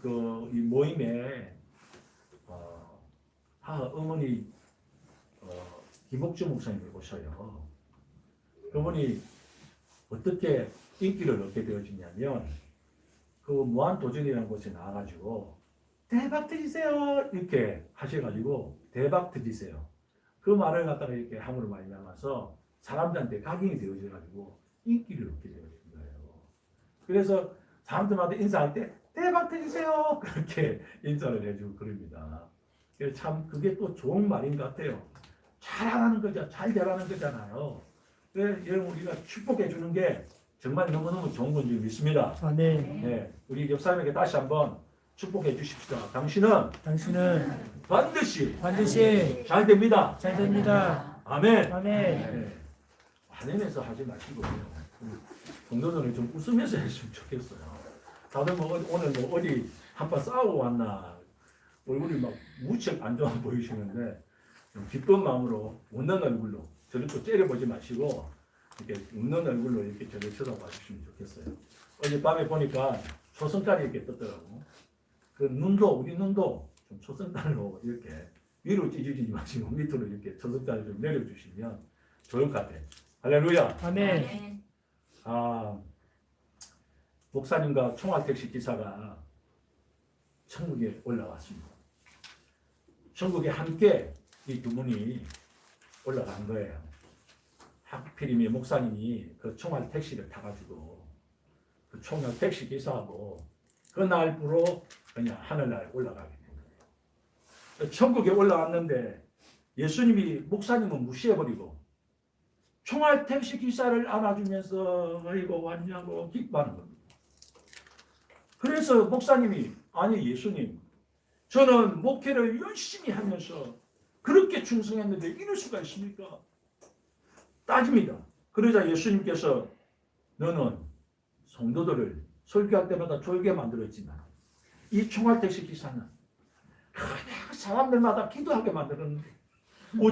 이 모임에 어머니 김옥주 목사님이 오셔요. 그분이 어떻게 인기를 얻게 되어지냐면 그 무한도전이라는 곳에 나와가지고 대박 터지세요 이렇게 하셔가지고 대박 터지세요. 그 말을 갖다가 이렇게 함으로 많이 남아서 사람들한테 각인이 되어져가지고 인기를 얻게 되어진 거예요. 그래서 사람들마다 인사할 때 대박 터지세요 그렇게 인사를 해주고 그럽니다. 그래서 참 그게 또 좋은 말인 것 같아요. 잘하는 거죠. 잘 되라는 거잖아요. 그래서 여러분 우리가 축복해 주는 게 정말 너무너무 좋은 건 줄 믿습니다. 네, 우리 옆사람에게 다시 한번 축복해 주십시다. 당신은 반드시 잘 됩니다. 아멘. 네. 화내면서 하지 마시고요. 성도들은 좀 웃으면서 했으면 좋겠어요. 다들 뭐 오늘 뭐 어디 한판 싸우고 왔나 얼굴이 막 무척 안 좋아 보이시는데 좀 기쁜 마음으로 웃는 얼굴로 저를 또 째려보지 마시고 이렇게 웃는 얼굴로 이렇게 저를 쳐다봐 주시면 좋겠어요. 어젯밤에 보니까 초승달이 이렇게 떴더라고. 그 눈도 우리 눈도 좀 초승달로 이렇게 위로 찢어지지 마시고 밑으로 이렇게 초승달을 좀 내려주시면 좋을 것 같아요. 할렐루야. 아멘. 목사님과 총알택시 기사가 천국에 올라왔습니다. 천국에 함께 이 두 분이 올라간 거예요. 하필이면 목사님이 그 총알 택시를 타가지고 그 총알 택시 기사하고 그날부로 그냥 하늘나라에 올라가게 된 거예요. 천국에 올라왔는데 예수님이 목사님은 무시해버리고 총알 택시 기사를 안아주면서 아이고 왔냐고 기뻐하는 겁니다. 그래서 목사님이 아니 예수님 저는 목회를 열심히 하면서 그렇게 충성했는데 이럴 수가 있습니까? 따집니다. 그러자 예수님께서 너는 성도들을 설교할 때마다 졸게 만들었지만 이 총알택시 기사는 그냥 사람들마다 기도하게 만들었는데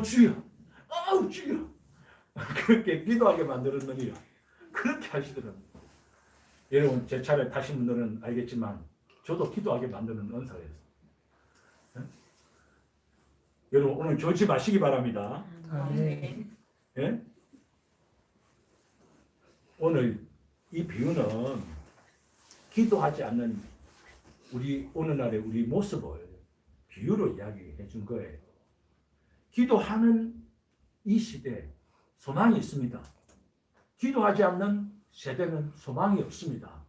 주여 주여 그렇게 기도하게 만들었느니라 그렇게 하시더라고요. 여러분 제 차를 타신 분들은 알겠지만 저도 기도하게 만드는 은사였어요. 여러분 오늘 졸지 마시기 바랍니다. 아멘. 예? 오늘 이 비유는 기도하지 않는 우리 오늘날의 우리 모습을 비유로 이야기해 준 거예요. 기도하는 이 시대에 소망이 있습니다. 기도하지 않는 세대는 소망이 없습니다.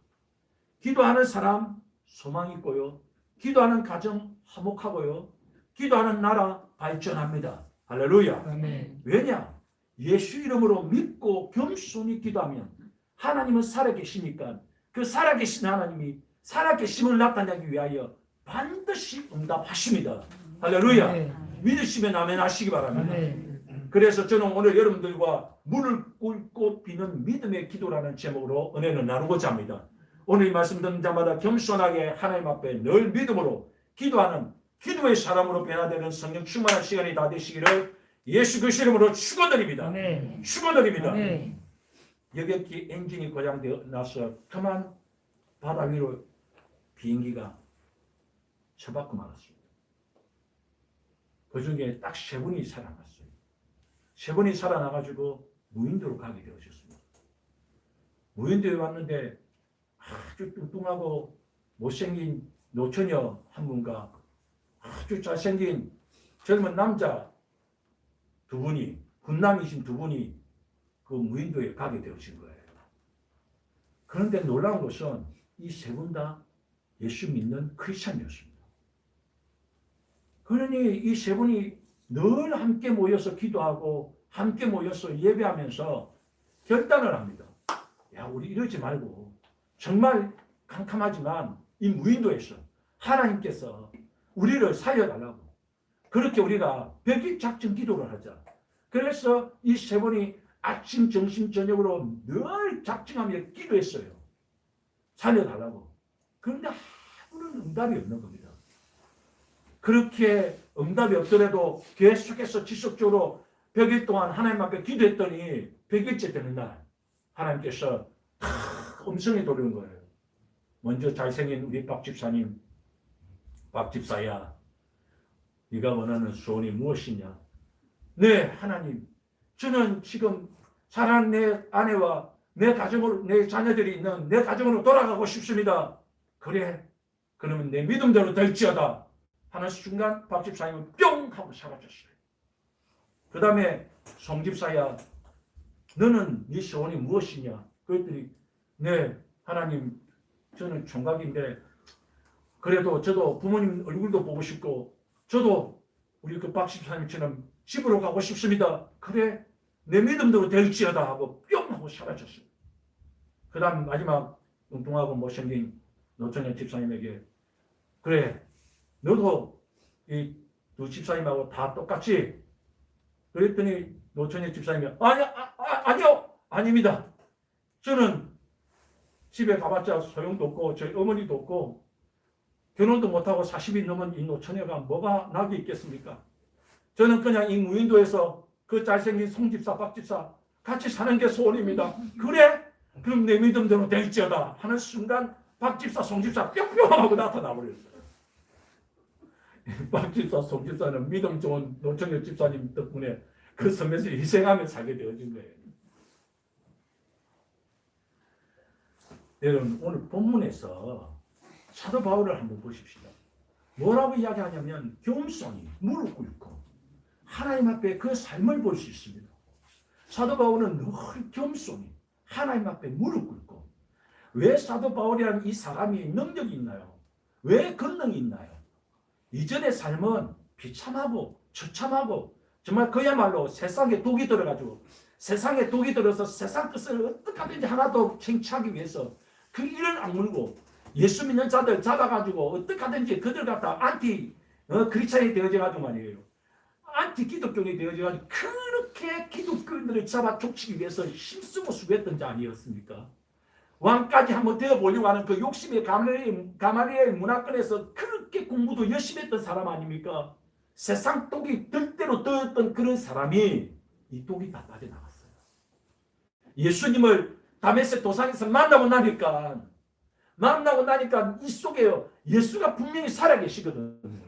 기도하는 사람 소망이 있고요. 기도하는 가정 화목하고요. 기도하는 나라 발전합니다. 할렐루야. 아멘. 왜냐? 예수 이름으로 믿고 겸손히 기도하면 하나님은 살아계시니까 그 살아계신 하나님이 살아계심을 나타내기 위하여 반드시 응답하십니다. 할렐루야. 아멘. 믿으시면 아멘 하시기 바랍니다. 아멘. 그래서 저는 오늘 여러분들과 물을 꿇고 비는 믿음의 기도라는 제목으로 은혜를 나누고자 합니다. 오늘 이 말씀 듣는 자마다 겸손하게 하나님 앞에 늘 믿음으로 기도하는 기도의 사람으로 변화되는 성령 충만한 시간이 다 되시기를 예수 그리스도 이름으로 축원드립니다. 아멘. 축원드립니다. 아멘. 여객기 엔진이 고장되어 나서 그만 바다 위로 비행기가 처박고 말았습니다. 그 중에 딱 3분이 살아났어요. 3분이 살아나가지고 무인도로 가게 되었습니다. 무인도에 왔는데 아주 뚱뚱하고 못생긴 노처녀 한 분과 아주 잘생긴 젊은 남자 2분이 군남이신 2분이 그 무인도에 가게 되어진 거예요. 그런데 놀라운 것은 이 3분 다 예수 믿는 크리스찬이었습니다. 그러니 이 3분이 늘 함께 모여서 기도하고 함께 모여서 예배하면서 결단을 합니다. 야, 우리 이러지 말고 정말 캄캄하지만 이 무인도에서 하나님께서 우리를 살려달라고 그렇게 우리가 백일 작전 기도를 하자. 그래서 이 3분이 아침, 점심, 저녁으로 늘 작정하며 기도했어요. 살려달라고. 그런데 아무런 응답이 없는 겁니다. 그렇게 응답이 없더라도 계속해서 지속적으로 100일 동안 하나님 앞에 기도했더니 100일째 되는 날 하나님께서 음성이 들어온 거예요. 먼저 잘생긴 우리 박 집사님 박 집사야, 네가 원하는 소원이 무엇이냐? 네, 하나님, 저는 지금 사랑하는 내 아내와 내 가정으로, 내 자녀들이 있는 내 가정으로 돌아가고 싶습니다. 그래, 그러면 내 믿음대로 될지어다 하는 순간 박 집사님은 뿅 하고 사라졌어요. 그 다음에 송 집사야, 너는 네 소원이 무엇이냐? 그랬더니 네, 하나님, 저는 총각인데 그래도 저도 부모님 얼굴도 보고 싶고 저도 우리 그 박 집사님처럼 집으로 가고 싶습니다. 그래, 내 믿음대로 될지어다 하고 뿅 하고 사라졌어요. 그 다음 마지막 뚱뚱하고 못생긴 노천현 집사님에게 그래, 너도 이 두 집사님하고 다 똑같이? 그랬더니 노천현 집사님이 아니요, 아닙니다. 저는 집에 가봤자 소용도 없고 저희 어머니도 없고 결혼도 못하고 40이 넘은 이 노처녀가 뭐가 낙이 있겠습니까? 저는 그냥 이 무인도에서 그 잘생긴 송집사 박집사 같이 사는 게 소원입니다. 그래? 그럼 내 믿음대로 될지어다 하는 순간 박집사 송집사 뿅뿅 하고 나타나 버렸어요. 박집사 송집사는 믿음 좋은 노처녀 집사님 덕분에 그 섬에서 희생하며 살게 되어진 거예요. 여러분, 오늘 본문에서 사도 바울을 한번 보십시다. 뭐라고 이야기하냐면 겸손히 무릎 꿇고 하나님 앞에 그 삶을 볼 수 있습니다. 사도 바울은 늘 겸손히 하나님 앞에 무릎 꿇고. 왜 사도 바울이라는 이 사람이 능력이 있나요? 왜 권능이 있나요? 이전의 삶은 비참하고 처참하고 정말 그야말로 세상에 독이 들어가지고 세상에 독이 들어서 세상 뜻을 어떻게 하든지 하나도 쟁취하기 위해서 그 일을 악물고 예수 믿는 자들 잡아가지고 어떻게 하든지 그들 갖다 안티 크리스찬이 되어져가지고 말이에요. 안티 기독교인이 되어져가지고 그렇게 기독교인들을 잡아 족치기 위해서 힘쓰고 수고했던 자 아니었습니까? 왕까지 한번 되어보려고 하는 그 욕심의 가마리엘 문화권에서 그렇게 공부도 열심히 했던 사람 아닙니까? 세상 독이 들대로 떠었던 그런 사람이 이 독이 다 빠져나갔어요. 예수님을 다메섹 도상에서 만나고 나니까 이 속에요, 예수가 분명히 살아계시거든.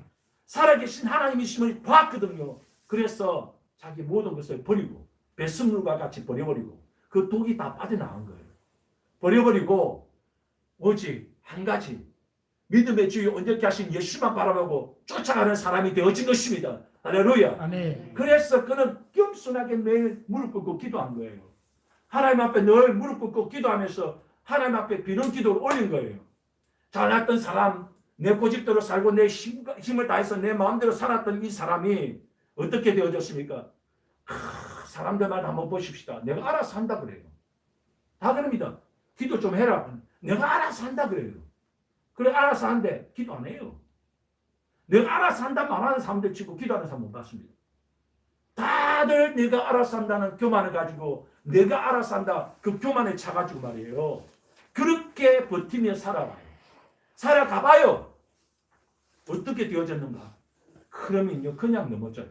살아계신 하나님이심을 봤거든요. 그래서 자기 모든 것을 버리고 배설물과 같이 버려버리고 그 독이 다 빠져나간 거예요. 버려버리고 오직 한 가지 믿음의 주여 온전케 하신 예수만 바라보고 쫓아가는 사람이 되어진 것입니다. 할렐루야. 아멘. 그래서 그는 겸손하게 매일 무릎 꿇고 기도한 거예요. 하나님 앞에 늘 무릎 꿇고 기도하면서 하나님 앞에 비는 기도를 올린 거예요. 잘났던 사람, 내 고집대로 살고 내 힘을 다해서 내 마음대로 살았던 이 사람이 어떻게 되어졌습니까? 사람들마다 한번 보십시다. 내가 알아서 한다 그래요. 다 그럽니다. 기도 좀 해라. 내가 알아서 한다 그래요. 그래, 알아서 한대. 기도 안 해요. 내가 알아서 한다 말하는 사람들 치고 기도하는 사람 못 봤습니다. 다들 내가 알아서 한다는 교만을 가지고 내가 알아서 한다 그 교만을 차가지고 말이에요. 그렇게 버티며 살아가요. 살아가봐요. 어떻게 되어졌는가? 그러면요, 그냥 넘어져요.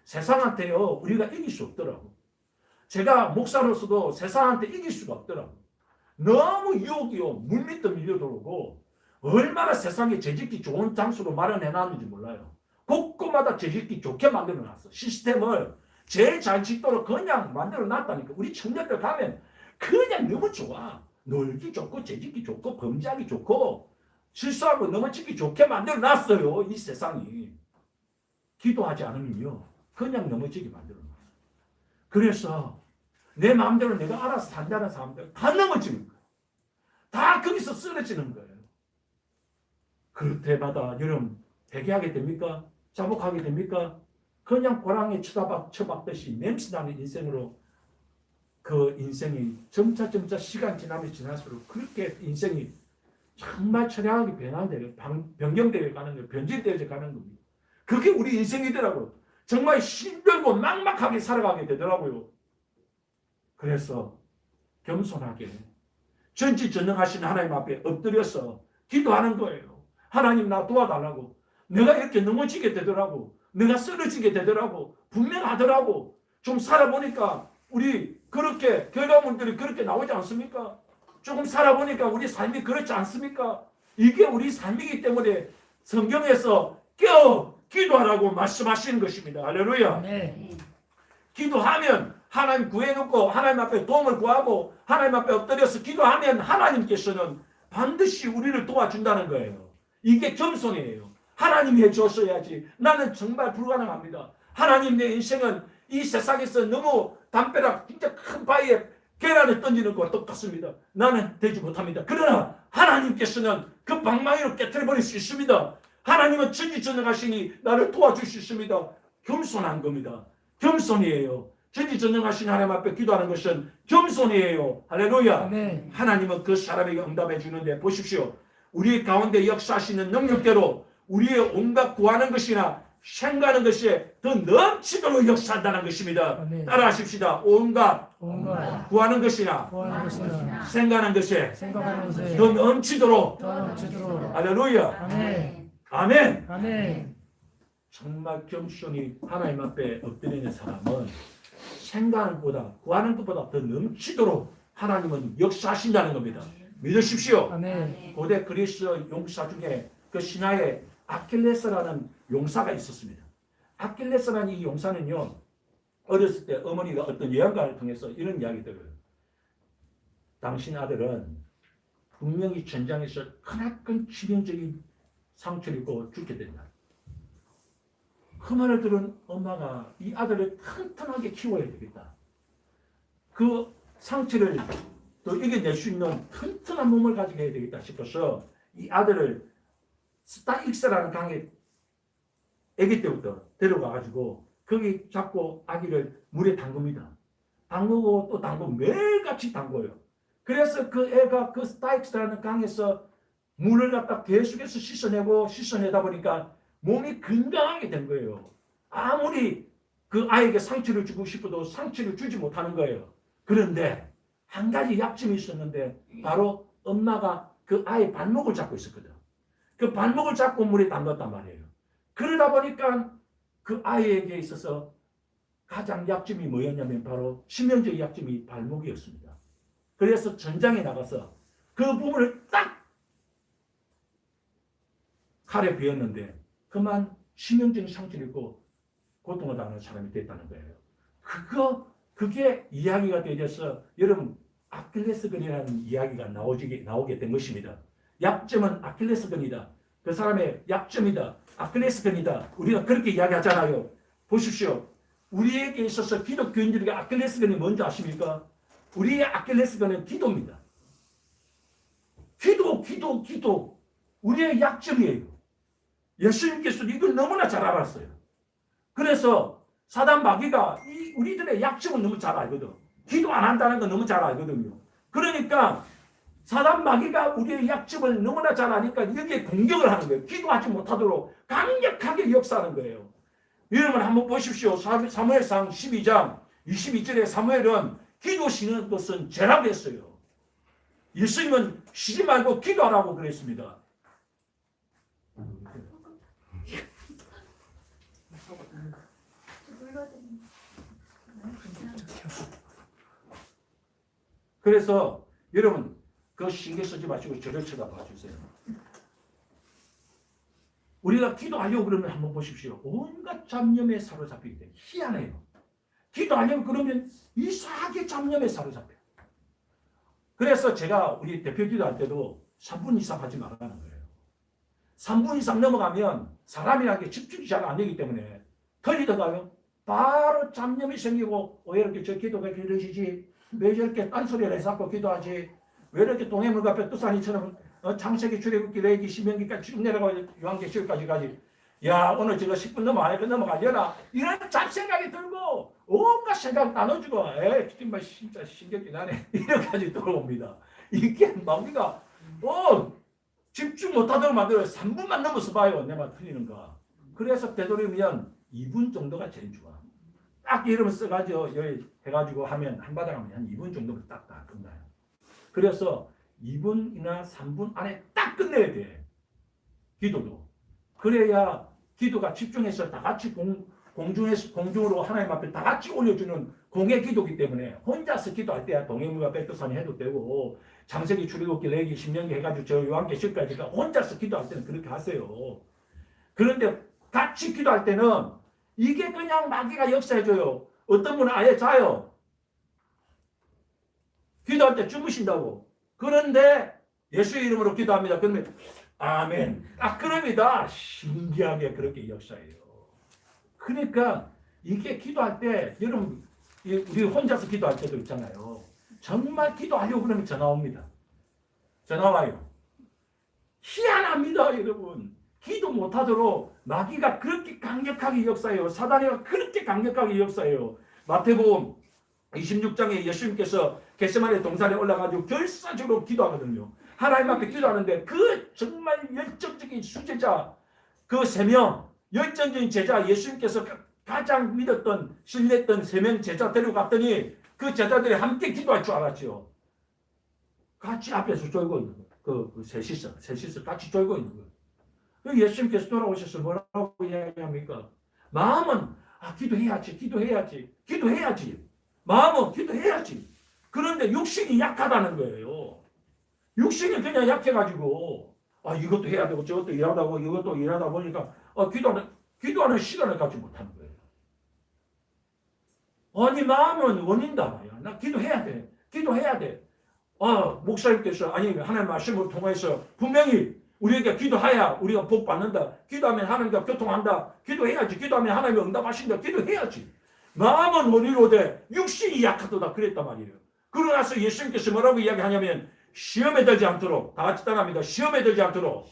세상한테요, 우리가 이길 수 없더라고. 제가 목사로서도 세상한테 이길 수가 없더라고. 너무 유혹이요, 물밑도 밀려 들어오고, 얼마나 세상에 재짓기 좋은 장소로 마련해놨는지 몰라요. 곳곳마다 재짓기 좋게 만들어놨어. 시스템을 제일 잘 짓도록 그냥 만들어놨다니까. 우리 청년들 가면 그냥 너무 좋아. 놀기 좋고 재짓기 좋고 범죄하기 좋고 실수하고 넘어지기 좋게 만들어놨어요. 이 세상이. 기도하지 않으면요, 그냥 넘어지게 만들어놨어요. 그래서 내 마음대로 내가 알아서 산다는 사람들 다 넘어지는 거예요. 다 거기서 쓰러지는 거예요. 그럴 때마다 여러분 회개하게 됩니까? 자복하게 됩니까? 그냥 고랑에 쳐박듯이 냄새나는 인생으로 그 인생이 점차 시간 지나면 지날수록 그렇게 인생이 정말 처량하게 변화되고 변경되어 가는 거예요. 변질되어 가는 겁니다. 그게 우리 인생이더라고요. 정말 힘들고 막막하게 살아가게 되더라고요. 그래서 겸손하게 전지전능하신 하나님 앞에 엎드려서 기도하는 거예요. 하나님, 나 도와달라고. 내가 이렇게 넘어지게 되더라고. 내가 쓰러지게 되더라고. 분명하더라고. 좀 살아보니까 우리 그렇게 결과물들이 그렇게 나오지 않습니까? 조금 살아보니까 우리 삶이 그렇지 않습니까? 이게 우리 삶이기 때문에 성경에서 깨어 기도하라고 말씀하시는 것입니다. 할렐루야. 아멘. 기도하면 하나님 구해놓고 하나님 앞에 도움을 구하고 하나님 앞에 엎드려서 기도하면 하나님께서는 반드시 우리를 도와준다는 거예요. 이게 겸손이에요. 하나님이 해줬어야지. 나는 정말 불가능합니다. 하나님, 내 인생은 이 세상에서 너무 담벼락 진짜 큰 바위에 계란을 던지는 것과 똑같습니다. 나는 되지 못합니다. 그러나 하나님께서는 그 방망이로 깨트려버릴 수 있습니다. 하나님은 전지전능하시니 나를 도와줄 수 있습니다. 겸손한 겁니다. 겸손이에요. 전지전능하신 하나님 앞에 기도하는 것은 겸손이에요. 할렐루야. 아멘. 하나님은 그 사람에게 응답해 주는데 보십시오. 우리 가운데 역사하시는 능력대로 우리의 온갖 구하는 것이나 생각하는 것이 더 넘치도록 역사한다는 것입니다. 아멘. 따라하십시다. 온갖 온갖 구하는 것이나 구하는 것이나 생각하는 것이 생각하는 것에 더 넘치도록. 더 넘치도록. 할렐루야. 아멘. 아멘. 아멘. 정말 겸손히 하나님 앞에 엎드리는 사람은 생각하는 것보다 구하는 것보다 더 넘치도록 하나님은 역사하신다는 겁니다. 믿으십시오. 아멘. 고대 그리스 용사 중에 그 신화에 아킬레스라는 용사가 있었습니다. 아킬레스라는 이 용사는요, 어렸을 때 어머니가 어떤 예언가를 통해서 이런 이야기 들어요. 당신 아들은 분명히 전장에서 크나큰 치명적인 상처를 입고 죽게 된다. 그 말을 들은 엄마가 이 아들을 튼튼하게 키워야 되겠다. 그 상처를 또 이겨낼 수 있는 튼튼한 몸을 가지게 해야 되겠다 싶어서 이 아들을 스타익스라는 강에 아기 때부터 데려가가지고 거기 잡고 아기를 물에 담급니다. 담그고 또 담그고 매일같이 담궈요. 그래서 그 애가 그 스타익스라는 강에서 물을 갖다 계속해서 씻어내다 보니까 몸이 건강하게 된 거예요. 아무리 그 아이에게 상처를 주고 싶어도 상처를 주지 못하는 거예요. 그런데 한 가지 약점이 있었는데 바로 엄마가 그 아이 발목을 잡고 있었거든. 그 발목을 잡고 물에 담갔단 말이에요. 그러다 보니까 그 아이에게 있어서 가장 약점이 뭐였냐면 바로 치명적인 약점이 발목이었습니다. 그래서 전장에 나가서 그 부분을 딱 칼에 베었는데 그만 치명적인 상처를 입고 고통을 당하는 사람이 됐다는 거예요. 그게 이야기가 되어서 여러분 아킬레스건이라는 이야기가 나오게 된 것입니다. 약점은 아킬레스건이다. 그 사람의 약점이다. 아킬레스건이다. 우리가 그렇게 이야기하잖아요. 보십시오. 우리에게 있어서 기독교인들에게 아킬레스건이 뭔지 아십니까? 우리의 아킬레스건은 기도입니다. 기도. 우리의 약점이에요. 예수님께서도 이걸 너무나 잘 알았어요. 그래서 사단 마귀가 우리들의 약점을 너무 잘 알거든. 기도 안 한다는 건 너무 잘 알거든요. 그러니까 사단 마귀가 우리의 약점을 너무나 잘 아니까 여기에 공격을 하는 거예요. 기도하지 못하도록 강력하게 역사하는 거예요. 여러분 한번 보십시오. 사무엘상 12장 22절에 사무엘은 기도 쉬는 것은 죄라고 했어요. 예수님은 쉬지 말고 기도하라고 그랬습니다. 그래서 여러분 그 신경 쓰지 마시고 저를 쳐다봐 주세요. 우리가 기도하려고 그러면 한번 보십시오. 온갖 잡념에 사로잡히게 돼요. 희한해요. 기도하려고 그러면 이상하게 잡념에 사로잡혀요. 그래서 제가 우리 대표 기도할 때도 3분 이상 하지 말라는 거예요. 3분 이상 넘어가면 사람이라는 게 집중이 잘 안 되기 때문에 걸리다가요. 바로 잡념이 생기고 왜 이렇게 저 기도가 길어지지? 왜 저렇게 딴소리를 해서 기도하지? 왜 이렇게 동해물 앞에 뚜사니처럼 창세기, 출애굽기, 레위기, 신명기까지 쭉 내려가고 요한계시록까지 가지? 야 오늘 저거 10분 넘어가려나? 이런 잡생각이 들고 온갖 생각 나눠주고 정말 진짜 신경이 나네 이렇게까지 들어옵니다. 이게 마귀가 집중 못하도록 만들어요. 3분만 넘어서 봐요. 내 말 틀리는가. 그래서 되도록이면 2분 정도가 제일 좋아. 딱 이름을 써가지고 여기 해가지고 하면 한바닥 하면 한 2분 정도면 딱 다 끝나요. 그래서 2분이나 3분 안에 딱 끝내야 돼. 기도도. 그래야 기도가 집중해서 다 같이 공중으로 하나님 앞에 다 같이 올려주는 공의 기도기 때문에 혼자서 기도할 때야 동해물과 백두산이 해도 되고 창세기, 출애굽기, 레위기, 신명기 해가지고 저 요한계시록까지가 혼자서 기도할 때는 그렇게 하세요. 그런데 같이 기도할 때는 이게 그냥 마귀가 역사해줘요. 어떤 분은 아예 자요. 기도할 때 주무신다고. 그런데 예수의 이름으로 기도합니다. 그러면 아멘. 딱 그럽니다. 신기하게 그렇게 역사해요. 그러니까 이게 기도할 때 여러분 우리 혼자서 기도할 때도 있잖아요. 정말 기도하려고 그러면 전화 옵니다. 전화 와요. 희한합니다, 여러분. 기도 못하도록 마귀가 그렇게 강력하게 역사해요. 사단이가 그렇게 강력하게 역사해요. 마태복음 26장에 예수님께서 겟세마네 동산에 올라가지고 결사적으로 기도하거든요. 하나님 앞에 기도하는데 그 정말 열정적인 수제자 그 3명 열정적인 제자 예수님께서 가장 믿었던 신뢰했던 3명 제자 데려갔더니 그 제자들이 함께 기도할 줄 알았죠. 같이 앞에서 졸고 있는 거예요. 셋이서 같이 졸고 있는 거예요. 예수님께서 돌아오셔서 뭐라고 이야기합니까? 마음은 기도해야지. 마음은 기도해야지. 그런데 육신이 약하다는 거예요. 육신이 그냥 약해가지고 이것도 해야 되고 저것도 일하다 보니까 기도하는 시간을 갖지 못하는 거예요. 아니 마음은 원인다 말이야. 나 기도해야 돼. 목사님께서 하나님 말씀을 통해서 분명히 우리에게 기도해야 우리가 복 받는다. 기도하면 하나님과 교통한다. 기도해야지. 기도하면 하나님이 응답하신다. 기도해야지. 마음은 원이로되 육신이 약하도다 그랬단 말이에요. 그러고 나서 예수님께서 뭐라고 이야기하냐면 시험에 들지 않도록 다 같이 따라합니다. 시험에 들지 않도록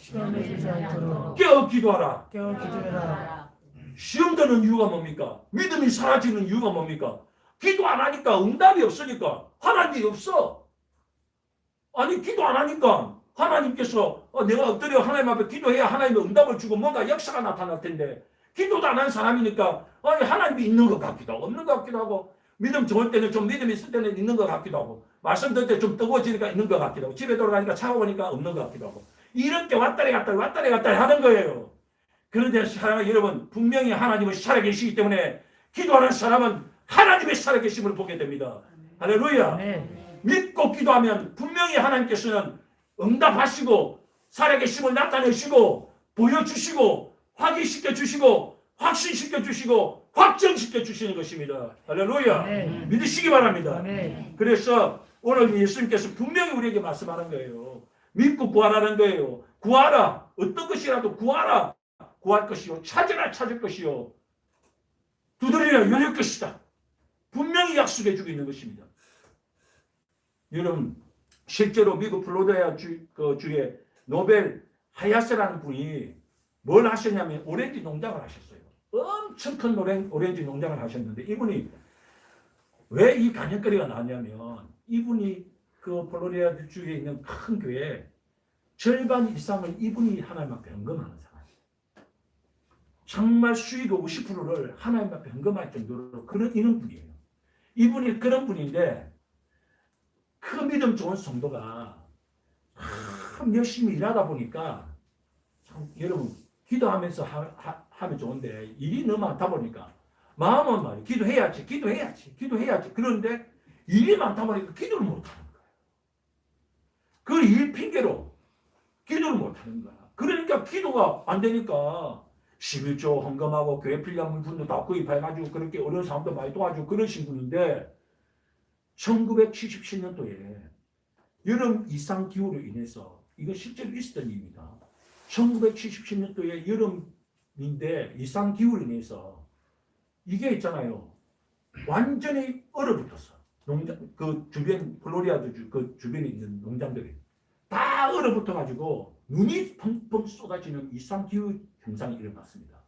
깨어 기도하라. 시험 드는 이유가 뭡니까? 믿음이 사라지는 이유가 뭡니까? 기도 안 하니까 응답이 없으니까 하나님이 없어. 기도 안 하니까 하나님께서 내가 엎드려 하나님 앞에 기도해야 하나님이 응답을 주고 뭔가 역사가 나타날 텐데 기도도 안 한 사람이니까 하나님이 있는 것 같기도 하고 없는 것 같기도 하고 믿음 좋을 때는 좀 믿음이 있을 때는 있는 것 같기도 하고 말씀 들을 때 좀 뜨거워지니까 있는 것 같기도 하고 집에 돌아가니까 차가우니까 없는 것 같기도 하고 이렇게 왔다리 갔다리 하는 거예요. 그런데 여러분 분명히 하나님은 살아계시기 때문에 기도하는 사람은 하나님의 살아계심을 보게 됩니다. 할렐루야. 믿고 기도하면 분명히 하나님께서는 응답하시고 살아계심을 나타내시고 보여주시고 확인시켜 주시고 확신시켜 주시고 확정시켜 주시는 것입니다. 할렐루야. 믿으시기 바랍니다. 그래서 오늘 예수님께서 분명히 우리에게 말씀하는 거예요. 믿고 구하라는 거예요. 구하라. 어떤 것이라도 구하라. 구할 것이요. 찾으라 찾을 것이요. 두드리라 열릴 것이다. 분명히 약속해 주고 있는 것입니다. 여러분 실제로 미국 플로리다 주의 노벨 하야세라는 분이 뭘 하셨냐면 오렌지 농장을 하셨어요. 엄청 큰 오렌지 농장을 하셨는데 이분이 왜 이 간역거리가 나왔냐면 이분이 그 플로리다 주에 있는 큰 교회 절반 이상을 이분이 하나님 앞에 헌금하는 사람이에요. 정말 수익의 50%를 하나님 앞에 헌금할 정도로 이런 분이에요. 이분이 그런 분인데 그 믿음 좋은 성도가 참 열심히 일하다 보니까 참 여러분 기도하면서 하면 좋은데 일이 너무 많다 보니까 마음은 말이에요. 기도해야지. 그런데 일이 많다 보니까 기도를 못하는 거예요. 그 일 핑계로 기도를 못하는 거야. 그러니까 기도가 안 되니까 11조 헌금하고 교회 필요한 물품도 다 구입해가지고 그렇게 어려운 사람도 많이 도와주고 그러신 분인데 1977년도에 여름 이상 기후로 인해서 이거 실제로 있었던 일입니다. 1977년도에 여름인데 이상 기후로 인해서 이게 있잖아요. 완전히 얼어붙었어. 그 주변 플로리아도 그 주변에 있는 농장들이 다 얼어붙어가지고 눈이 펑펑 쏟아지는 이상 기후 현상이 일어났습니다.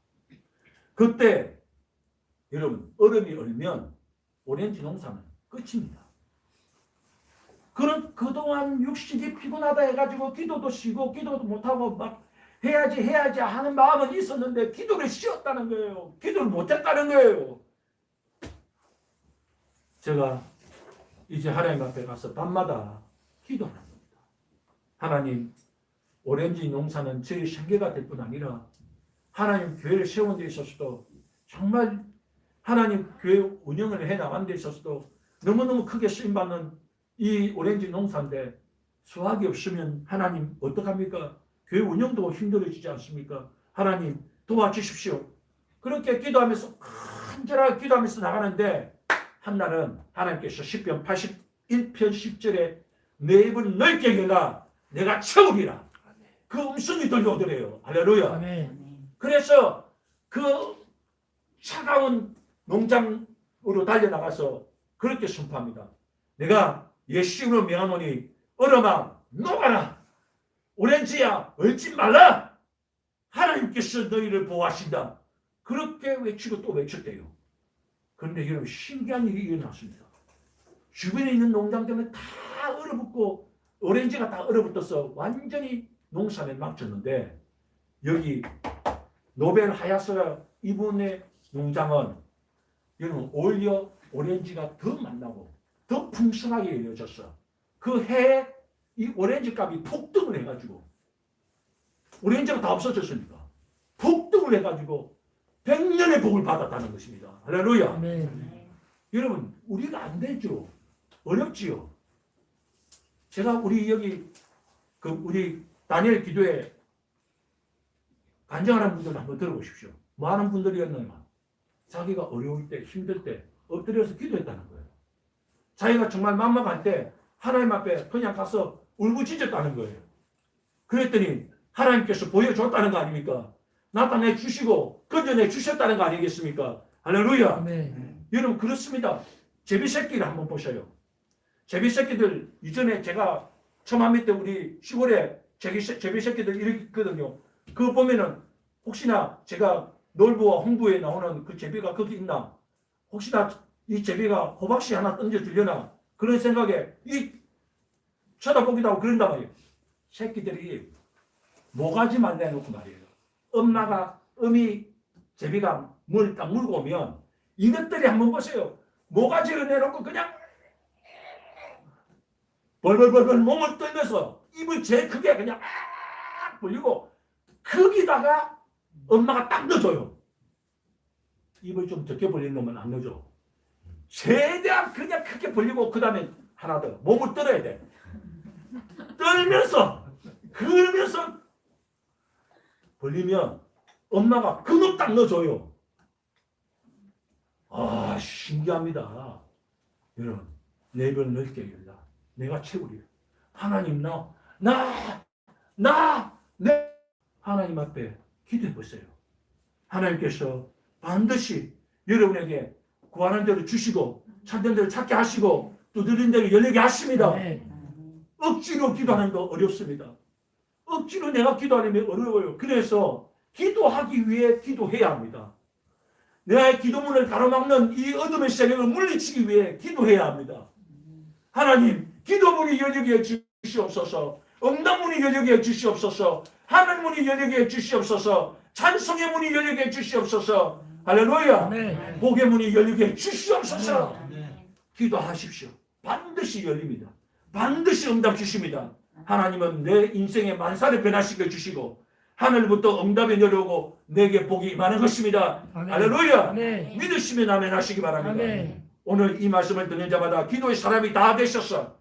그때 여러분 얼음이 얼면 오렌지 농사는 끝입니다. 그동안 육신이 피곤하다 해가지고 기도도 쉬고 기도도 못하고 막 해야지 하는 마음은 있었는데 기도를 쉬었다는 거예요. 기도를 못했다는 거예요. 제가 이제 하나님 앞에 가서 밤마다 기도하는 겁니다. 하나님, 오렌지 농사는 저희 생계가 될 뿐 아니라 하나님 교회를 세운 데 있어서도 정말 하나님 교회 운영을 해나간 데 있어서도 너무너무 크게 쓰임받는 이 오렌지 농사인데 수확이 없으면 하나님 어떡합니까? 교회 운영도 힘들어지지 않습니까? 하나님 도와주십시오. 그렇게 기도하면서 간절하게 기도하면서 나가는데 한날은 하나님께서 시편 81편 10절에 내 입을 넓게 열라 내가 채우리라. 그 음성이 들려오더래요. 할렐루야. 아멘. 그래서 그 차가운 농장으로 달려나가서 그렇게 선포합니다. 내가 예수님으로 명하노니 얼음아 녹아라. 오렌지야 얼지 말라. 하나님께서 너희를 보호하신다. 그렇게 외치고 또 외쳤대요. 그런데 여러분 신기한 일이 일어났습니다. 주변에 있는 농장들은 다 얼어붙고 오렌지가 다 얼어붙어서 완전히 농사에 망쳤는데 여기 노벨 하야스라 이분의 농장은 여러분 오히려 오렌지가 더 만나고 더 풍성하게 이루어졌어. 그 해에 이 오렌지 값이 폭등을 해가지고 오렌지가 다 없어졌으니까 폭등을 해가지고 100년의 복을 받았다는 것입니다. 할렐루야. 아멘. 여러분 우리가 안 되죠. 어렵지요. 제가 우리 여기 우리 다니엘 기도에 간증하는 분들 한번 들어보십시오. 많은 분들이었느냐 자기가 어려울 때 힘들 때 엎드려서 기도했다는 거예요. 자기가 정말 막막할 때 하나님 앞에 그냥 가서 울부짖었다는 거예요. 그랬더니 하나님께서 보여줬다는 거 아닙니까? 나타내 주시고 건져내 주셨다는 거 아니겠습니까? 할렐루야. 아멘. 여러분 그렇습니다. 제비새끼를 한번 보셔요. 제비새끼들 이전에 제가 처음 한 때 우리 시골에 제비새끼들 있거든요. 그거 보면은 혹시나 제가 놀부와 홍부에 나오는 그 제비가 거기 있나? 혹시나 이 제비가 호박씨 하나 던져주려나? 그런 생각에 이 쳐다보기도 하고 그런단 말이에요. 새끼들이 모가지만 내놓고 말이에요. 어미 제비가 물 딱 물고 오면 이것들이 한번 보세요. 모가지를 내놓고 그냥 벌벌벌벌 몸을 떨면서 입을 제일 크게 그냥 벌리고 거기다가 엄마가 딱 넣어줘요. 입을 좀 적게 벌리는 놈은 안 넣어줘. 최대한 그냥 크게 벌리고 그 다음에 하나 더 몸을 떨어야 돼. 떨면서 그러면서 벌리면 엄마가 그 놈 딱 넣어줘요. 아 신기합니다. 여러분 내 입을 넓게 열라. 내가 채우리라. 하나님 내 하나님 앞에 기도해 보세요. 하나님께서 반드시 여러분에게 구하는 대로 주시고 찾는 대로 찾게 하시고 두드린 대로 열리게 하십니다. 아멘. 억지로 기도하는 거 어렵습니다. 억지로 내가 기도하려면 어려워요. 그래서 기도하기 위해 기도해야 합니다. 내 기도문을 가로막는 이 어둠의 세력을 물리치기 위해 기도해야 합니다. 하나님 기도문이 열리게 주시옵소서. 응답문이 열리게 주시옵소서. 하늘문이 열리게 주시옵소서. 찬송의 문이 열리게 주시옵소서. 할렐루야. 아멘. 복의 문이 열리게 주시옵소서. 아멘. 기도하십시오. 반드시 열립니다. 반드시 응답 주십니다. 하나님은 내 인생의 만사를 변화시켜 주시고 하늘부터 응답이 내려오고 내게 복이 임하는 것입니다. 아멘. 할렐루야. 아멘. 믿으시면 아멘 하시기 바랍니다. 아멘. 오늘 이 말씀을 듣는 자마다 기도의 사람이 다 되셔서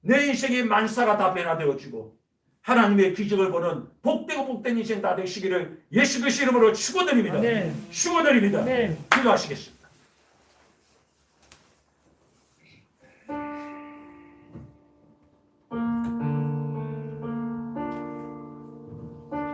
내 인생의 만사가 다 변화되어지고 하나님의 기적을 보는 복되고 복된 인생 다 되시기를 예수 그리스도 이름으로 축원드립니다. 아멘. 축원드립니다. 아멘. 기도하시겠습니다.